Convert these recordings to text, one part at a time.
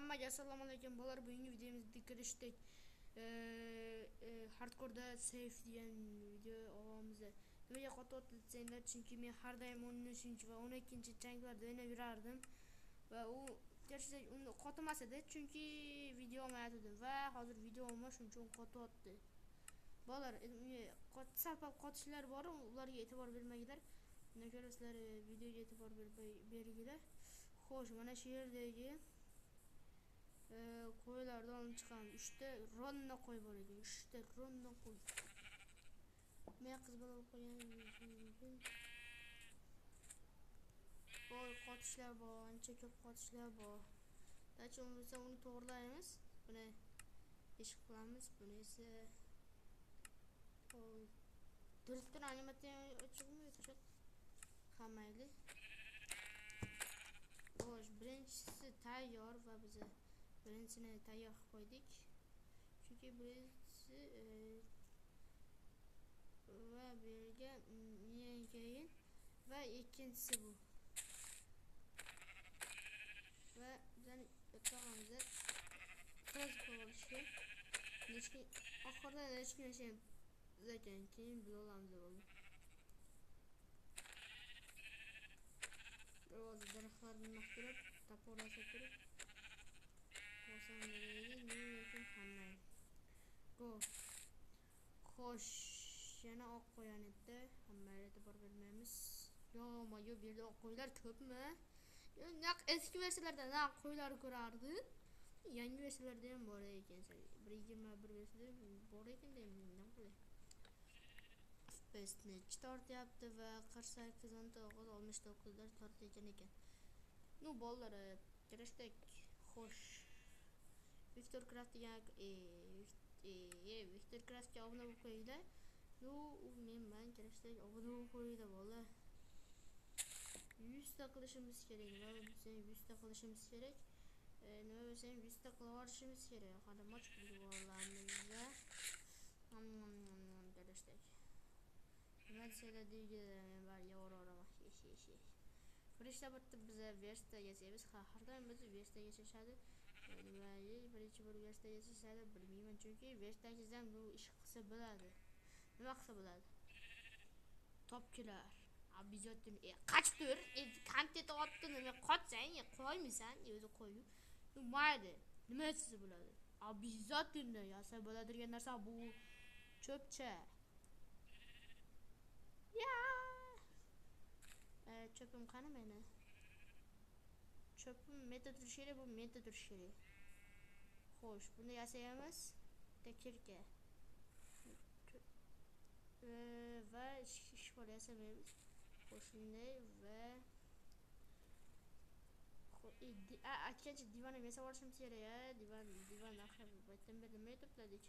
Hammaga assalomu alaykum bolalar. Bugungi videomizga kirishdik. Hardcore'da safe degan video olamiz. Nimaga qotyapti desanglar, chunki men har doim 13 va 12-janglarda o'ynab yurardim va u gerçekten uni qotmas edi, chunki video olmayotgandim va hozir video olmosh uchun qotyapti. Bolalar, sal-pal qotishlar bor, ularga e'tibor bermanglar. Nima ko'rasizlar, videoga e'tibor beringlar. Xo'sh, mana shu yerdagi qo'ylardan olib chiqamiz. 3 ta ronna qo'y bor ekan. 3 ta ronna qo'y. Men qiz bola bo'lib qo'yganim. Boy qotishlar bor, ancha ko'p qotishlar bor. Dachi bo'lsa uni to'g'rilaymiz. Buni ish qilamiz. Buni esa direktor animatsiya ochig'mi o'tishadi. Hammayli. Xo'sh, birinchisi tayyor va biz birinchisini tayyor qilib qo'ydik. Chunki birinchisi va birga keyin va ikkinchisi bu. Va bizning yo'tog'imizda qiz bo'lishi. Nechki oxirida nechki yashayman. Lekin keyin bilolamiz bo'ldi. Biroz daraxtlarni maqtirib, taporlasa turib. Go. Xo'sh, yana oq qo'ygan edi. Hammaga e'tibor bermaymiz. Yo, bu yerda oq qo'ylar ko'pmi? Naq eski versiyalarda naq qo'ylar ko'rardi. Yangi versiyalarda ham bor ekan. 1.21 versiyada bor ekan deyman. Nima qilay? FPS-ni tortyapti va 48 69 da tortayotgan ekan. Nu bolalar, kerakdak. Xo'sh. Victor Craft degan Victor Craftga obuna bo'lib qo'yinglar. Nu men kerakdak obuna bo'lib qo'yinglar bolalar. 100 ta qilishimiz kerak. Nima bo'lsa 100 ta qilishimiz kerak. Nima bo'lsa 100 ta qilib olishimiz kerak. Hali moch qilib olamiz va kerakdak. Nima desanglar deydi, men bari yo'q. Firishta bitta biza versiya yasaymiz. Har doim biz versiya yashashadi. Nimaga birinchi bir versiya yashashadi bilmayman, chunki versiyangizdan bu ish qilsa bo'ladi. Nima qilsa bo'ladi? Topkilar. Обязательно. Qachib tur. Kontent otdini men qotsang, qo'ymaysan, o'zi qo'yib. Mayli. Nima etsa bo'ladi? Обязательно yasa bo'ladigan narsa bu cho'pcha. Ya. Cho'pim qani meni? Cho'pim meta turishi kerak, bu meta turishi kerak. Xo'sh, buni yasayamiz. Tekirka. Va shifon yasamaymiz. Shunday va aytgancha divan yasab olishimiz kerak. Divan axir baytdan beri nima to'pladik.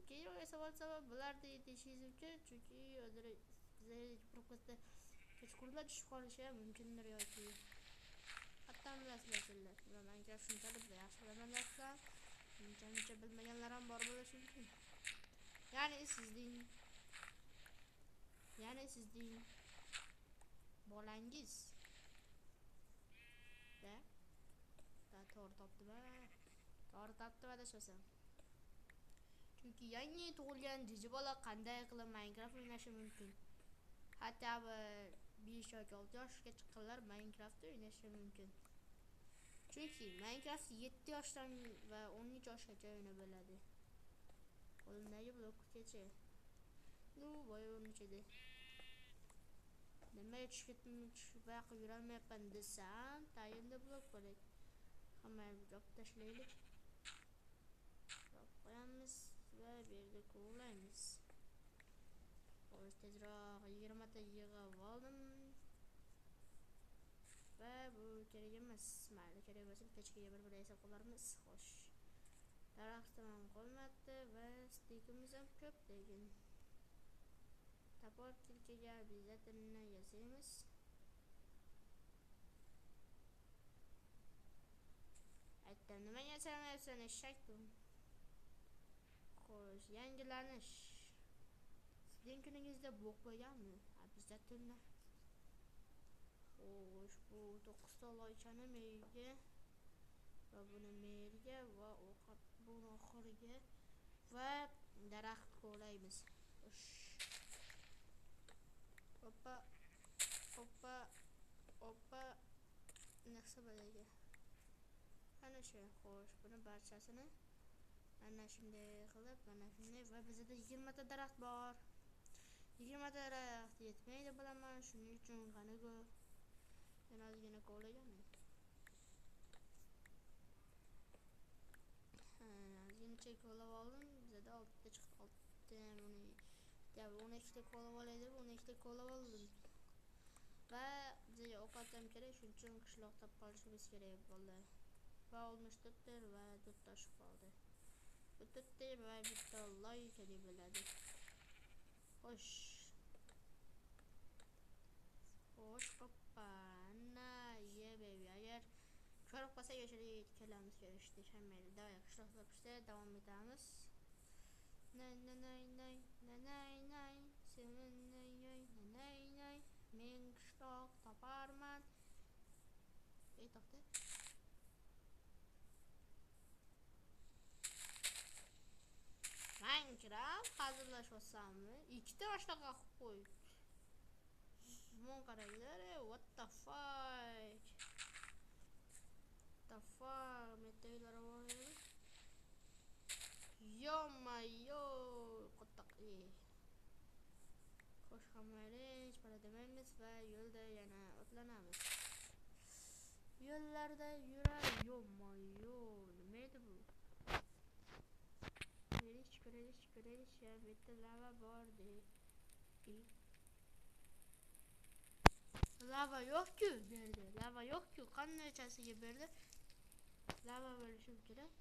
Keyin yasab olsa bularni deyishingiz mumkin, chunki hozir proqatda kechqurunlar tushib qolishi mumkindir yoki hatto bilasizlar. Va menga shunchalik yaxshi bilamanlar. Uncha bilmaganlar ham bor bo'lishi mumkin. Ya'ni sizning bolangiz to'g'ri topdi va dashasam. Chunki yangi tug'ilgan jiji bola qanday qilib Minecraft o'ynashi mumkin? Hatto 5 yoki 6 yoshga chiqqanlar Minecraft o'ynashi mumkin. Chunki Minecraft 7 yoshdan va 13 yoshgacha o'ynab bo'ladi. Qo'limdagi blokgacha. Nu voy o'rnichidi. Nima tushib yurolmayapman desam, tayinda blok bor edi. Hammani yopib tashlaylik. Qo'yamiz va bu yerda quvlaymiz. Xo'sh, tezroq 20 ta yig'ib oldim. Va bu kerak emas. Mayli, kerak bo'lsa kechgaga bir yasab qolarmiz. Xo'sh. Daraxtdan qolmadi va stikimiz ham ko'p degan. Tapor tilkaga obязательно yasaymiz. Aytdim, nima yasamayapsan eshakdim. Xo'sh, yangilanish. Sizning kuningizda blok qo'yganmi? Obязательно. Xo'sh, bu 9 ta loychani menga va buni merga va buni oxiriga va daraxt qo'laymiz. Hoppa hoppa hoppa naqsa bo'laydi. Ana shu xo'sh, buni barchasini ana shunday qilib, mana shunday va bizda 20 ta daraxt bor. 20 ta daraxt yetmaydi bilaman, shuning uchun qaniku yana ozgina qo'layman. Ozgina cheklab oldim, bizda 6 ta chiqdi. 6 ta buni ya 12 ta qo'lab oladi, 12 ta qo'lab oldim. Va bizga ovqat ham kerak, shuning uchun qishloqda qolishimiz kerak bo'ldi. Va 64 ta va 4 ta oshib qoldi. 4 ta va bitta loy kerak bo'ladi. Xo'sh. Xo'sh, hoppa. Na, agar ko'rib qolsa yoshlik kelamiz ko'rishdi. Shammaydi. Davay qishloqda pishda davom etamiz. Nay. Men qishloq toparman. To'xta. Minecraft hazırlaşmasamı? 2 ta boshqa qilib qo'y. Mon qaranglar, what the fuck? Meteorlar var. Yo, qotaqi. Xo'sh, hammalar para demaymiz va yo'lda yana otlanamiz. Yo'llarda yurar, nima edi bu? Ko'rish, ya bitta lava bordi. Lava yo'q-ku bu yerda. Lava yo'q-ku, qanchasiga berdi? Lava bo'lishi kerak.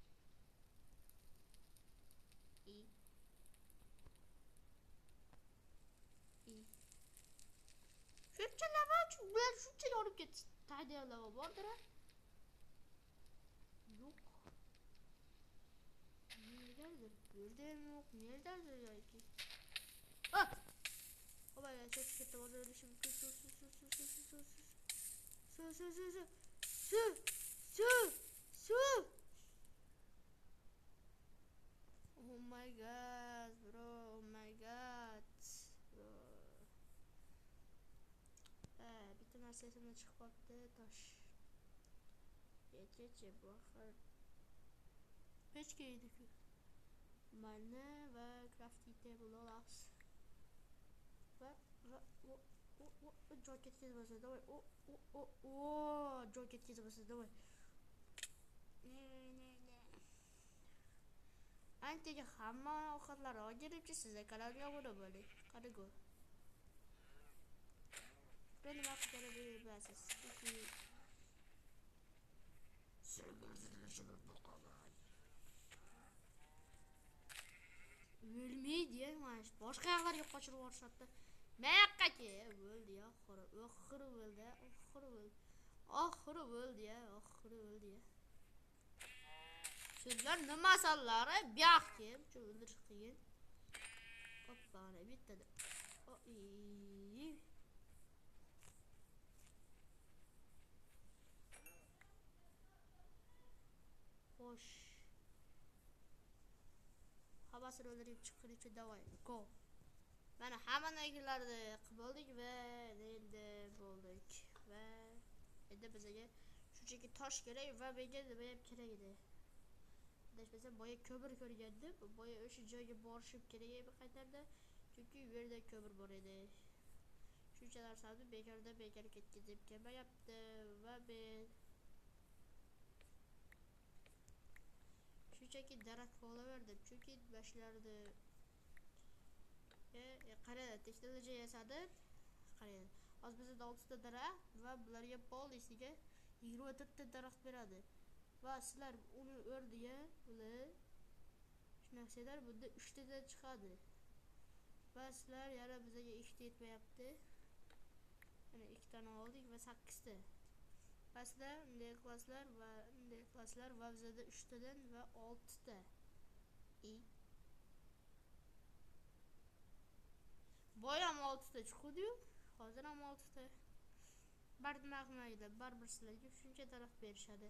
Shuncha lava, bular shuncha yorib ketdi. Tayda lava bordir. Yo'q. Nerededir? Burada yok. Nerededir yoki? Ah! Oba ya çok kötü oldu. Su. Oh my god, bro. Oh my god. Bro. Bitti meselesine çıkmaktı. Taş. Yetece bu akar. Peçke yedik. Mana va crafting table olas. Va joy ketkazib davay. Joy ketkazib davay. Antaga hamma ovqatlar ojirimchi sizga kanalga obuna bo'ling. Qani-ku. Buni nima qilib bilasiz? O'lmaydi, mana boshqa yoqlarga qochirib yuborishadi. Mayaqqa o'ldi ya, oxiri o'ldi ya. Sizlar nima masalari? Buyoqqa o'ldirish qiyin. Hoppa, ana bittada. Xo'sh. Havasini o'ldirib chiqiruvchi davay. Go. Mana hamma narsalarni qilib oldik va endi bo'ldik. Va endi bizga shunchaki tosh kerak va menga nima ham kerak edi. Adashmasam boya ko'mir ko'rgandim. Boya o'sha joyga borishim kerak edi qaytarda. Chunki u yerda ko'mir bor edi. Shuncha narsani bekor ketkazib kelmayapti va men shunchaki daraxt qo'laverdim. Chunki boshlardi. Qarang, texnologiya yasadim. Qarang. Hozir bizda 6 ta daraxt va bularga polisiga 24 ta daraxt beradi. Va sizlar uni o'rdiga ular shunaqalar bunda 3 tadan chiqadi. Va sizlar yana bizga 2 ta yetmayapti. Mana 2 tani oldik va 8 ta. Pasda bunday klasslar va bizda 3 tadan va 6 ta. Boyam 6 ta chiqdi-yu, hozir ham 6 ta. Baribir sizlarga shuncha daraxt berishadi.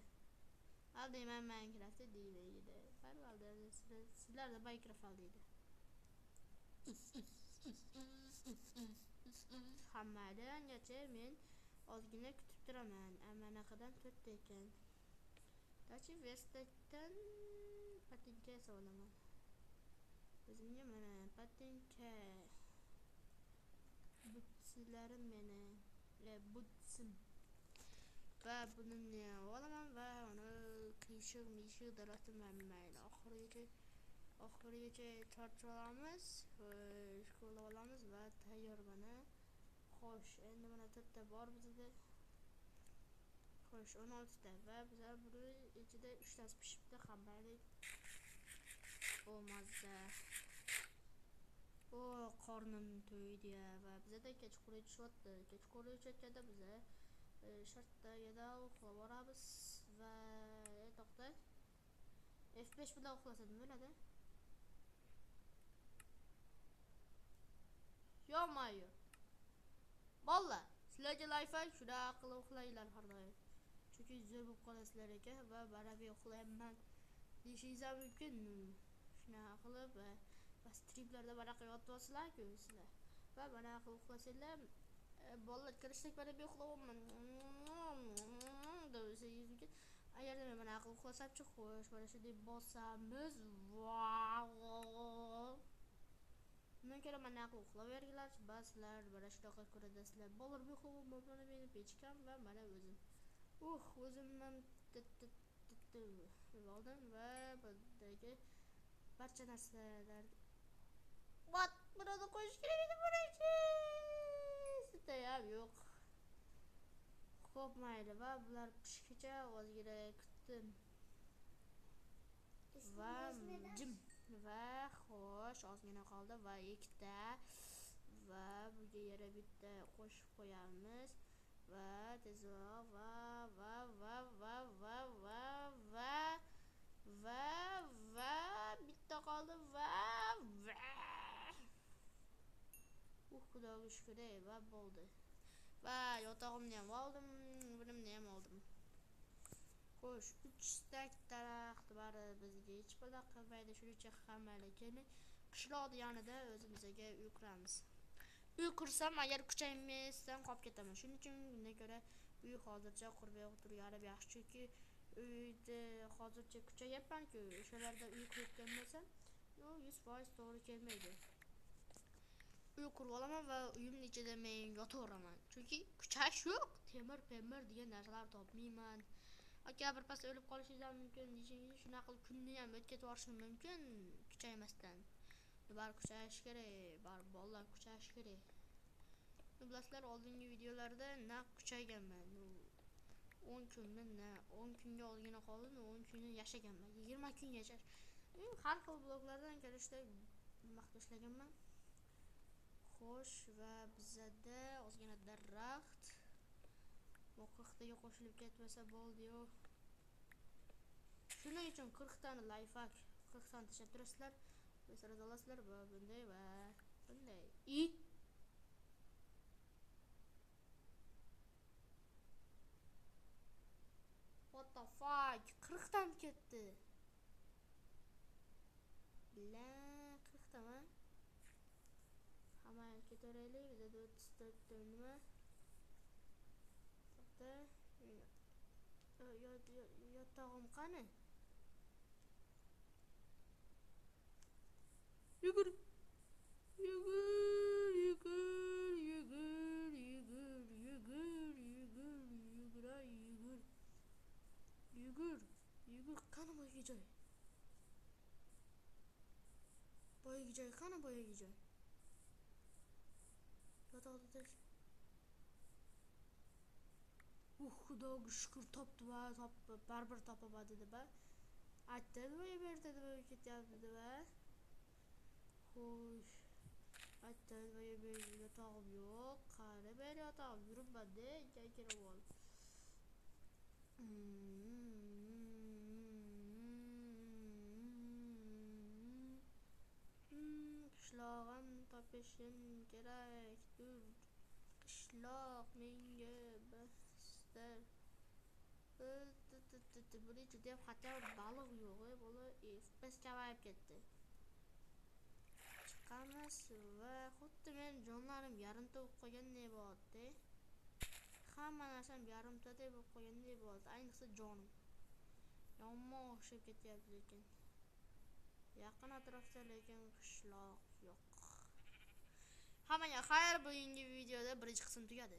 Al deyman Minecraft'da deydi. Parvalda sizlar da Minecraft al deydi. Hammadangacha men ozgina kutib turaman. Amanaqadan 4 ta ekan. Dachi Vestakdan patinka solaman. O'zimga mana patinka butsilarim meni butsim va buni olaman va uni qiyshiq daraxtman mayli oxirigacha tortib olamiz, shkola olamiz va tayyor mana. Xo'sh, endi mana 4 ta bor bizda. Xo'sh, 16 ta va bizlar buni ichida 3 tasi pishibdi, hammalik. O mazza. O qornim to'ydi va bizda kechqurun tushyapti. Kechqurun tushayotganda biza shartta yana uxlab boramiz va to'xta. F5 bilan uxlasa nima bo'ladi? Yo-mayo. Bolla, sizlarga lifehack shunaqa qilib uxlanglar har doim. Chunki zo'r bo'lib qolasizlar ekan va barabi uxlayman deyishingiz ham mumkin. Shunaqa qilib va streamlarda banaqa yotibsizlar-ku sizlar. Va banaqa qilib uxlasanglar, bolalar kirishsak barabi uxlayapman deyish mumkin. Agar men banaqa qilib uxlasam-chi, xo'sh, mana shunday bosamiz. Bundan ko'ra mana qilib uxlayveringlar, baslar, mana shunaqa ko'radasizlar. Bolalar uxlayapman, mana meni pechkam va mana o'zim. O'zimdan oldim va bundagi barcha narsalar burada qo'yish kerak edi buniki. Sutayam yo'q. Xo'p, mayli va bular pishguncha ozgina kutdim. Va jim va xo'sh, ozgina qoldi va ikkita va bunga yana bitta qo'shib qo'yamiz va tezroq va bitta qoldi va xudoga shukr va bo'ldi. Va yotog'imni ham oldim, bunimni ham oldim. Xo'sh, 3 stak daraxt bor bizga hech qanaqa qilmaydi, shuning uchun hammaligini qishloq yonida o'zimizga uy quramiz. Uy qursam agar kuchaymasdan qolib ketaman. Shuning uchun bundan ko'ra uy hozircha qurmay o'tirganim yaxshi, chunki uyda hozircha kuchayapman-ku, o'shalarda uy qurgan bo'lsam, 100% to'g'ri kelmaydi. Uy qurib olaman va uyimning ichida men yotaveraman. Chunki kuchash yo'q, temir degan narsalar topmayman. Aka bir pas o'lib qolishingiz ham mumkin, deyishingiz shunaqa qilib kunni ham o'tkazib yuborishim mumkin kuchaymasdan. Bar kuchayish kerak, bar bolalar kuchayish kerak. Bilasizlar, oldingi videolarda naq kuchayganman. 10 kunga ozgina qoldi, 10 kunni yashaganman. 20 kun yashash. Har xil bloglardan kelishda maqtashlaganman. Xo'sh, va bizada ozgina daraxt moqoqtaga qo'shilib ketmasa bo'ldi-yu. Shuning uchun 40 tani lifehack, 40 tani tashlab turasizlar. Mesela dolasizlar va bunday va bunday. What the fuck? 40 tan ketdi. La 40 tami? Hamma ketaveraylik, bizda 34 ta nima? To'xta. Yotog'im qani? Yugur. Qani boyagi joy? Boyagi joy qani boyagi joy? Yotoqda xudoga shukr topdi va baribir topamadi deb aytdi va berdi deb ketyapti deb. Xo'sh, aytdi va yotog'im yo'q, qani ber yotog'im, yuribman-da, kirib ol. Qishlog'im topishim kerakdir. Qishloq menga bastar. ketdi. Bu juda ham xatar baliq yo'q, bola FPS kamayib ketdi. Chiqamiz va xuddi men jonlarim yarimta bo'lib qolgandek bo'ldi. Hamma narsam yarimtadek bo'lib qolgandek bo'ldi. Ayniqsa jonim. Yomon o'xshab ketyapti lekin. Yaqin atrofda lekin qishloq yo'q. Hammaga xayr, bugungi videoda birinchi qism tugadi.